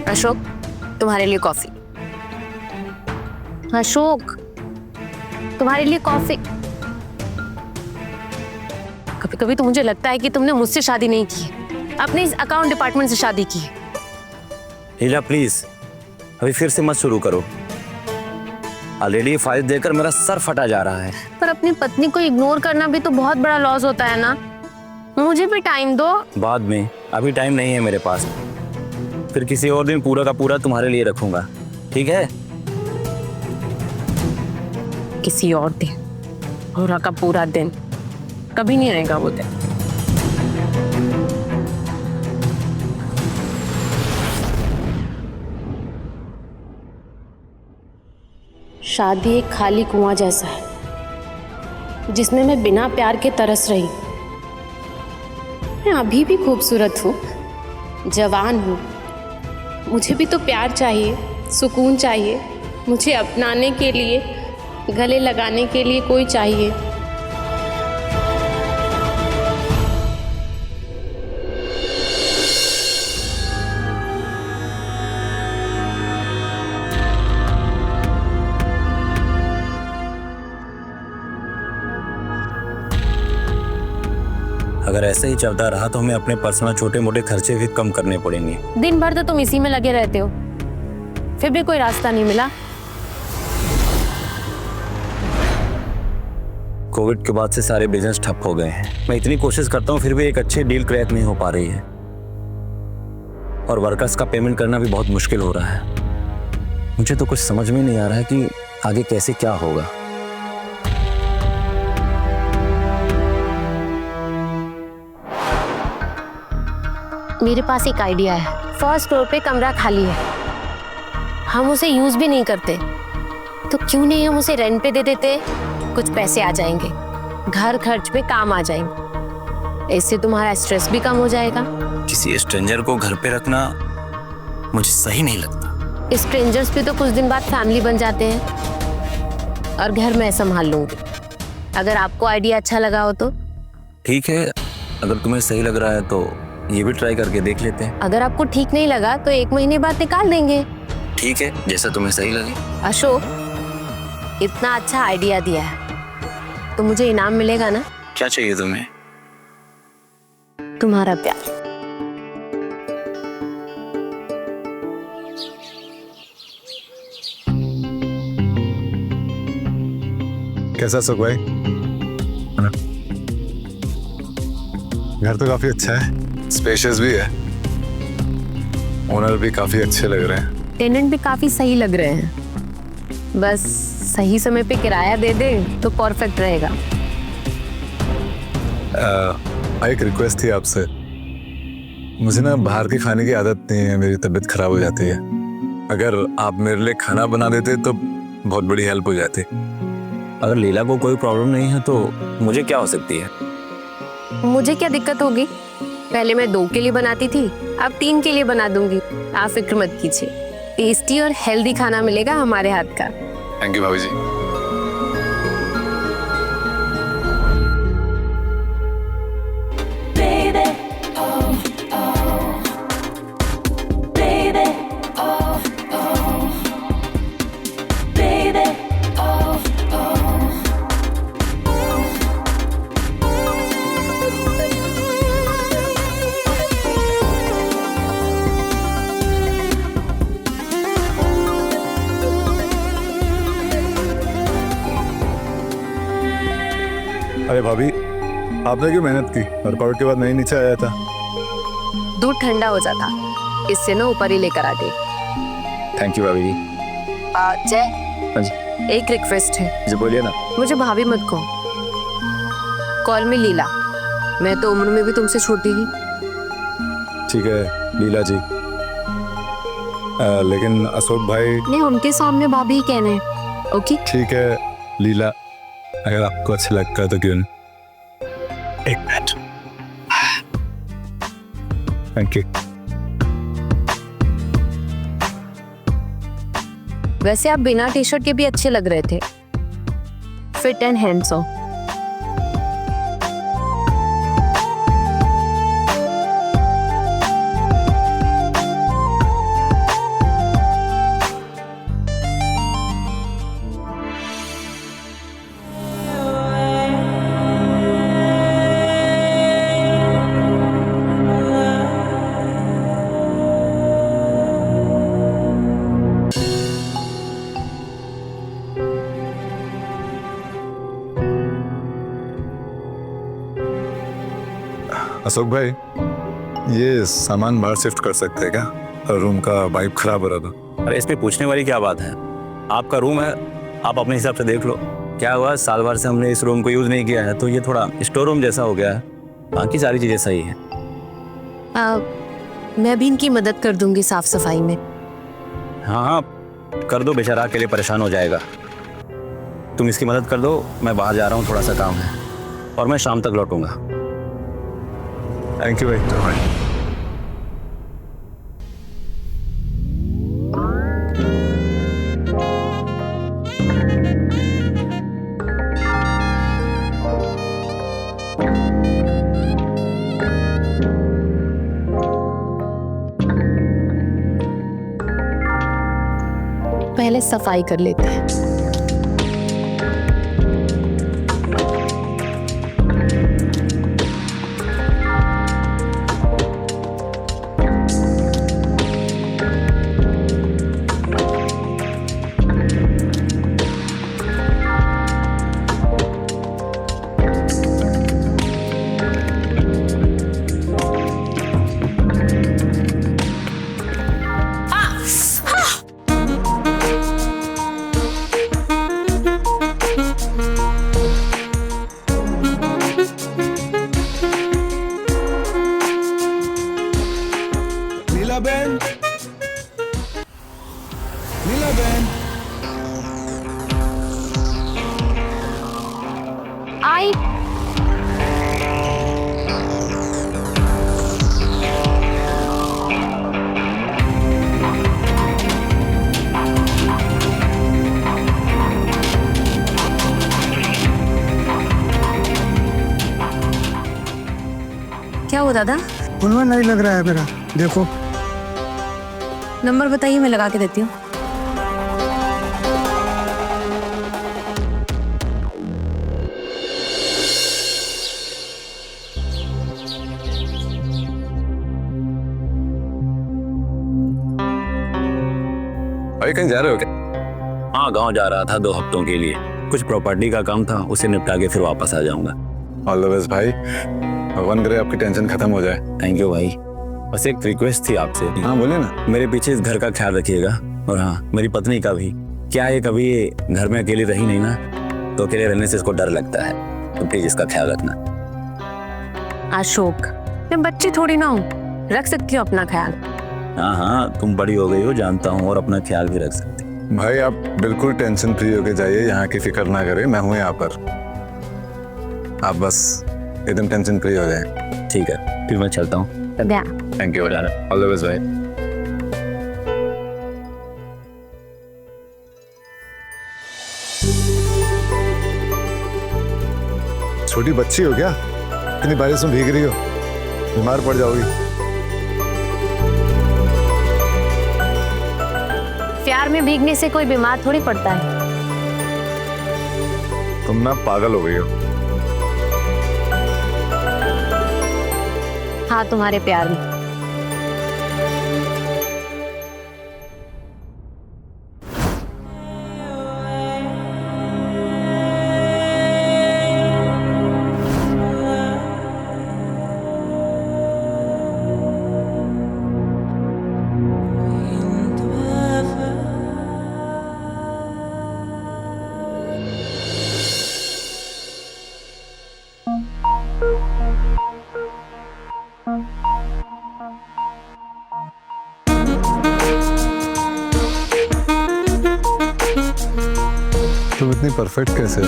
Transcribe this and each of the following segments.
अशोक, तुम्हारे लिए कॉफी। अशोक, तुम्हारे लिए कॉफी। कभी कभी तो मुझे लगता है कि तुमने मुझसे शादी नहीं की, अपने इस अकाउंट डिपार्टमेंट से शादी की। लीला प्लीज अभी फिर से मत शुरू करो। ऑलरेडी ये फाइल देकर मेरा सर फटा जा रहा है। पर अपनी पत्नी को इग्नोर करना भी तो बहुत बड़ा लॉस होता है ना। मुझे भी टाइम दो। बाद में, अभी टाइम नहीं है मेरे पास। फिर किसी और दिन पूरा का पूरा तुम्हारे लिए रखूंगा, ठीक है? किसी और दिन, पूरा का पूरा दिन कभी नहीं आएगा वो दिन। शादी एक खाली कुआं जैसा है जिसमें मैं बिना प्यार के तरस रही। मैं अभी भी खूबसूरत हूँ, जवान हूँ। मुझे भी तो प्यार चाहिए, सुकून चाहिए। मुझे अपनाने के लिए, गले लगाने के लिए कोई चाहिए। अगर ऐसे ही चलता रहा तो हमें अपने पर्सनल छोटे मोटे खर्चे भी कम करने पड़ेंगे। दिन भर तो तुम इसी में लगे रहते हो, फिर भी कोई रास्ता नहीं मिला। कोविड के बाद से सारे बिजनेस ठप हो गए हैं। मैं इतनी कोशिश करता हूँ फिर भी एक अच्छी डील क्रैक नहीं हो पा रही है, और वर्कर्स का पेमेंट करना भी बहुत मुश्किल हो रहा है। मुझे तो कुछ समझ में नहीं आ रहा है कि आगे कैसे क्या होगा। मेरे पास एक आइडिया है। फर्स्ट फ्लोर पे कमरा खाली है, हम उसे यूज भी नहीं करते, तो क्यों नहीं हम उसे रेंट पे दे देते? कुछ पैसे आ जाएंगे, घर खर्च पे काम आ जाएंगे। इससे तुम्हारा स्ट्रेस भी कम हो जाएगा। किसी स्ट्रेंजर को घर पे रखना मुझे सही नहीं लगता। स्ट्रेंजर्स भी तो कुछ दिन बाद फैमिली बन जाते हैं। और घर मैं संभाल लूंगी। अगर आपको आइडिया अच्छा लगा हो तो ठीक है, अगर तुम्हें सही लग रहा है तो ये भी ट्राई करके देख लेते हैं। अगर आपको ठीक नहीं लगा तो 1 महीने बाद निकाल देंगे। ठीक है, जैसा तुम्हें सही लगे। अशोक, इतना अच्छा आइडिया दिया है तो मुझे इनाम मिलेगा ना? क्या चाहिए तुम्हें? तुम्हारा प्यार। कैसा सुख भाई? घर तो काफी अच्छा है, स्पेशियस भी है, ओनर भी काफी अच्छे लग रहे हैं, टेनेंट भी काफी सही लग रहे हैं। बस सही समय पे किराया दे दे तो परफेक्ट रहेगा। एक रिक्वेस्ट थी आपसे। मुझे ना बाहर के खाने की आदत नहीं है, मेरी तबीयत खराब हो जाती है। अगर आप मेरे लिए खाना बना देते तो बहुत बड़ी हेल्प हो जाती। अगर लीला को कोई प्रॉब्लम नहीं है तो मुझे क्या हो सकती है? मुझे क्या दिक्कत होगी? पहले मैं 2 के लिए बनाती थी, अब 3 के लिए बना दूंगी। आप फिक्र मत कीजिए, टेस्टी और हेल्दी खाना मिलेगा हमारे हाथ का। थैंक यू भाभी जी। अरे भाभी, आपने क्यों मेहनत की? वर्कआउट के बाद नहीं नीचे आया था? दूध ठंडा हो जाता, इससे ना ऊपर ही लेकर आ गई। थैंक यू भाभी जी। जय, हाँ जी। एक रिक्वेस्ट है। जी बोलिए ना। मुझे भाभी मत कहो, कॉल मी लीला। मैं तो उम्र में भी तुमसे छोटी ही। ठीक है लीला जी। लेकिन अशोक भाई। नहीं, उनके सामने भाभी ही कहने हैं। ओके ठीक है लीला, अगर आपको अच्छा लगता है तो क्यों नहीं? 1 मिनट। Thank you. वैसे आप बिना टी शर्ट के भी अच्छे लग रहे थे, फिट एंड हैंडसम। अशोक भाई, ये सामान बाहर शिफ्ट कर सकते हैं क्या? रूम का वाइब खराब हो रहा था। अरे इसमें पूछने वाली क्या बात है? आपका रूम है, आप अपने हिसाब से देख लो। क्या हुआ, साल भर से हमने इस रूम को यूज नहीं किया है तो ये थोड़ा स्टोर रूम जैसा हो गया है। बाकी सारी चीजें सही है। मैं भी इनकी मदद कर दूंगी साफ सफाई में। हाँ हाँ कर दो, बेचारा अकेले परेशान हो जाएगा। तुम इसकी मदद कर दो, मैं बाहर जा रहा हूँ, थोड़ा सा काम है और मैं शाम तक लौटूंगा। थैंक यू भाई। पहले सफाई कर लेते हैं। नीलाबेन, नीलाबेन, आई क्या हुआ दादा? उनमें नहीं लग रहा है मेरा, देखो। नंबर बताइए, मैं लगा के देती हूँ। भाई कहीं जा रहे हो क्या? हाँ गांव जा रहा था 2 हफ्तों के लिए, कुछ प्रॉपर्टी का काम था, उसे निपटा के फिर वापस आ जाऊंगा। ऑल द बेस्ट भाई, भगवान करे आपकी टेंशन खत्म हो जाए। थैंक यू भाई। बस एक रिक्वेस्ट थी आपसे। हाँ बोलिए ना। मेरे पीछे इस घर का ख्याल रखिएगा, और हाँ मेरी पत्नी का भी। क्या ये कभी घर में अकेली रही नहीं ना, तो अकेले रहने से इसको डर लगता है, तो प्लीज इसका ख्याल रखना। अशोक, मैं बच्ची थोड़ी ना हूँ, रख सकती हूँ अपना ख्याल। हाँ हाँ तुम बड़ी हो गई हो जानता हूँ, और अपना ख्याल भी रख सकती। भाई आप बिल्कुल टेंशन फ्री होके जाइए, यहाँ की फिक्र ना करें, मैं हूँ यहाँ पर। आप बस एकदम टेंशन फ्री हो जाए। ठीक है फिर मैं चलता हूँ। Thank you, all the best भाई। छोटी बच्ची हो क्या? इतनी बारिश में भीग रही हो, बीमार पड़ जाओगी। प्यार में भीगने से कोई बीमार थोड़ी पड़ता है। तुम ना पागल हो गई हो। हाँ, तुम्हारे प्यार में। तुम इतनी परफेक्ट कैसे हो?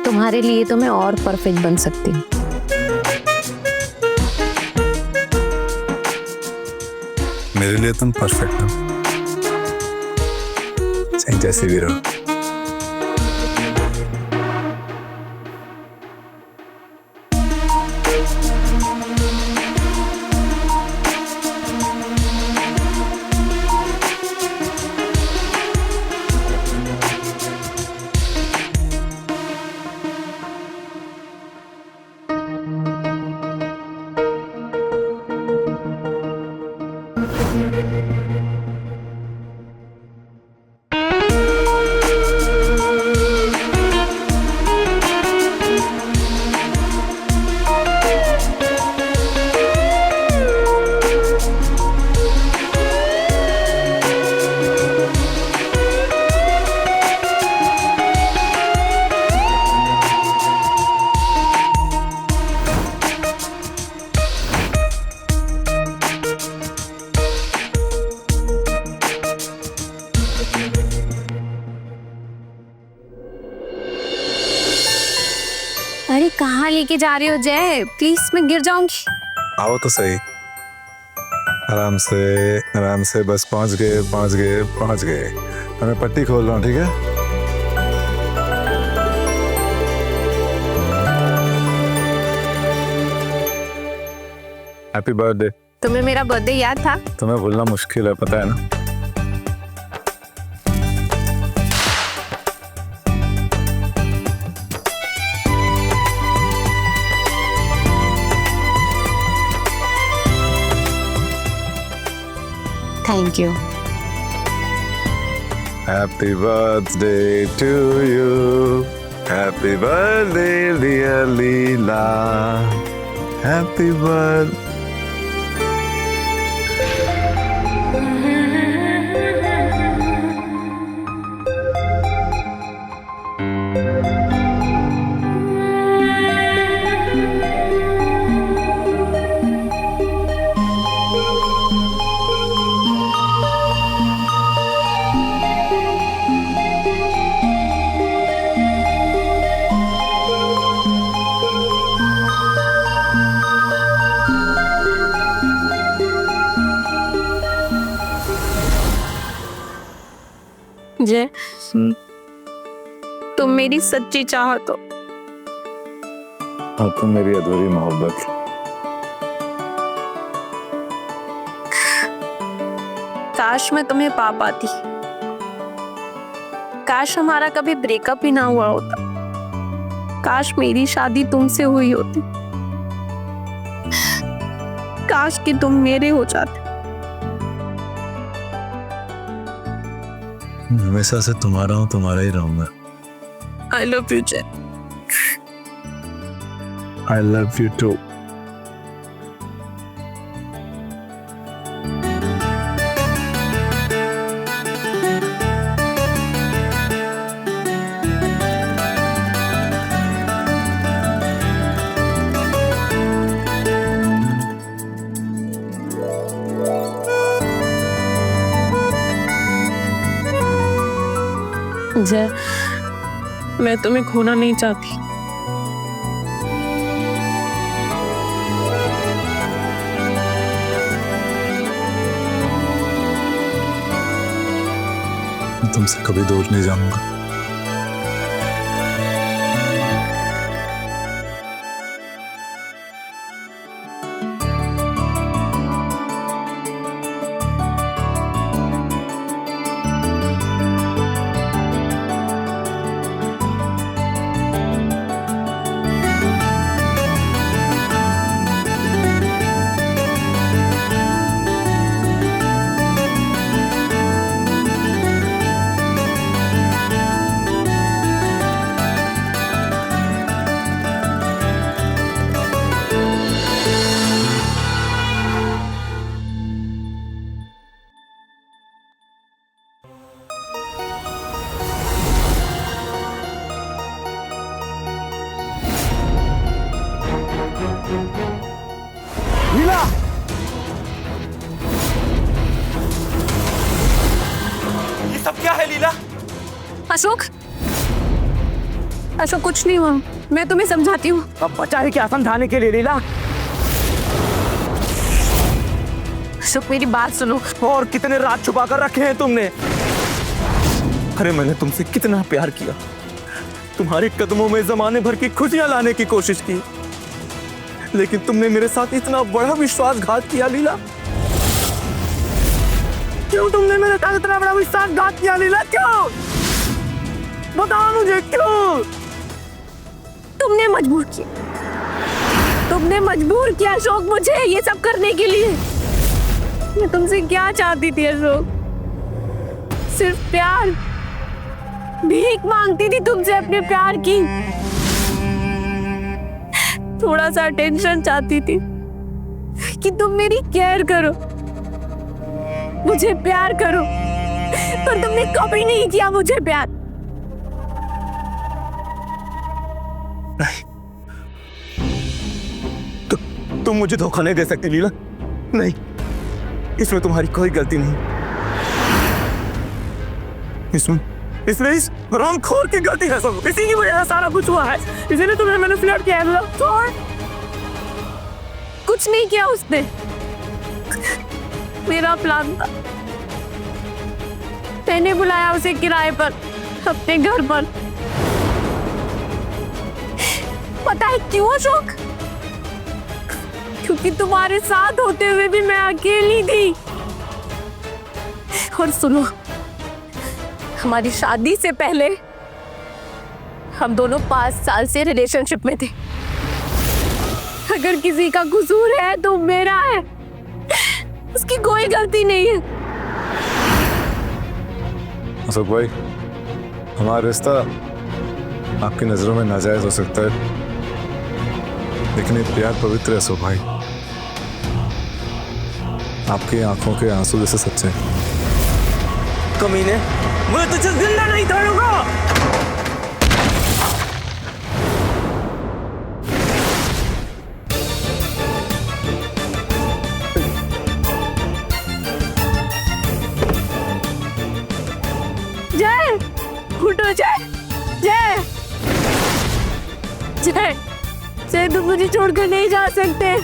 तुम्हारे लिए तो मैं और परफेक्ट बन सकती हूँ। मेरे लिए तुम परफेक्ट हो, चाहे जैसे भी रहो। अरे कहाँ लेके जा रहे हो जय? प्लीज मैं गिर जाऊंगी। आओ तो सही। आराम से बस पहुंच गए। मैं पट्टी खोल रहा हूँ, ठीक है? Happy birthday. तुम्हें मेरा बर्थडे याद था? तुम्हें भूलना मुश्किल है, पता है ना? Thank you. Happy birthday to you. Happy birthday, dear Leela. Happy birthday. जय, तुम मेरी सच्ची चाहत हो। और तुम मेरी अधूरी मोहब्बत। काश मैं तुम्हें पा पाती। काश हमारा कभी ब्रेकअप ही ना हुआ होता। काश मेरी शादी तुमसे हुई होती। काश कि तुम मेरे हो जाते। हमेशा से तुम्हारा हूँ, तुम्हारा ही रहूंगा। आई लव यू जय। I love you too. जय, मैं तुम्हें खोना नहीं चाहती। मैं तुमसे कभी दूर नहीं जाऊंगा। लीला! ये सब क्या है लीला? अशोक, अशोक कुछ नहीं हुआ, मैं तुम्हें समझाती हूँ। अब बचा है क्या समझाने के लिए लीला? अशोक मेरी बात सुनो। और कितने राज छुपा कर रखे हैं तुमने? अरे मैंने तुमसे कितना प्यार किया, तुम्हारे कदमों में जमाने भर की खुशियां लाने की कोशिश की, लेकिन तुमने मेरे साथ इतना बड़ा विश्वासघात किया लीला। क्यों तुमने मेरे साथ इतना बड़ा विश्वासघात किया लीला? क्यों? बताओ मुझे क्यों? तुमने मजबूर किया, तुमने मजबूर किया अशोक मुझे ये सब करने के लिए। मैं तुमसे क्या चाहती थी अशोक? सिर्फ प्यार। भीख मांगती थी तुमसे अपने प्यार की। थोड़ा सा अटेंशन चाहती थी कि तुम मेरी केयर करो, मुझे प्यार करो, पर तुमने कभी नहीं किया मुझे प्यार। नहीं, तुम मुझे धोखा नहीं दे सकती लीला। नहीं, इसमें तुम्हारी कोई गलती नहीं। इसलिए इस हरामखोर की गलती है सब, इसी की वजह से सारा कुछ हुआ है, इसीलिए तुम्हें मैंने फ्लर्ट किया है। छोड़। कुछ नहीं किया उसने, मेरा प्लान था। मैंने बुलाया उसे किराए पर अपने घर पर। पता है क्यों अशोक? क्योंकि तुम्हारे साथ होते हुए भी मैं अकेली थी। और सुनो, हमारी शादी से पहले हम दोनों 5 साल से रिलेशनशिप में थे। अगर किसी का कसूर है तो मेरा है, उसकी कोई गलती नहीं है। अशोक भाई, हमारा रिश्ता आपकी नजरों में नाजायज हो सकता है, लेकिन ये प्यार पवित्र है अशोक भाई। आपकी आंखों के आंसू जैसे सच्चे हैं। कमीने, मैं तुझे जिंदा नहीं छोड़ूंगा। जय, उठो जय, जय, जय, जय, तुम मुझे छोड़कर नहीं जा सकते।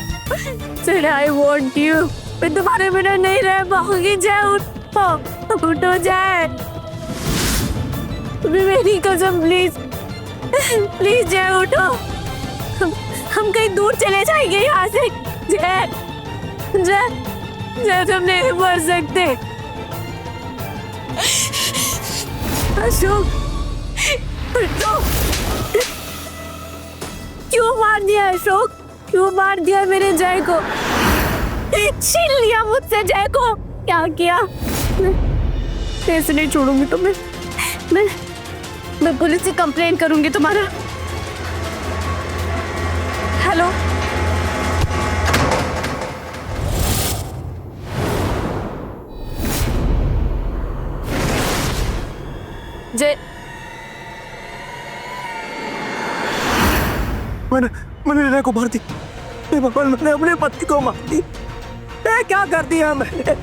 जय, आई वॉन्ट यू। मैं तुम्हारे बिना नहीं रह पाऊंगी। जय उठो, उठो जय, तुम्हें मेरी कसम, प्लीज प्लीज जय उठो। हम कहीं दूर चले जाएंगे यहाँ से। जय, जय, जय, तुम नहीं मर सकते। अशोक, उठो। क्यों मार दिया अशोक? क्यों मार दिया मेरे जय को? छीन लिया मुझसे जय को। क्या किया? मैं ऐसे नहीं छोड़ूंगी तुम्हें। मैं पुलिस से कंप्लेन करूंगी तुम्हारा। हेलो, जय, मैंने रीना को मार दी। हे भगवान, मैंने अपने पति को मार दी। क्या कर दिया मैंने?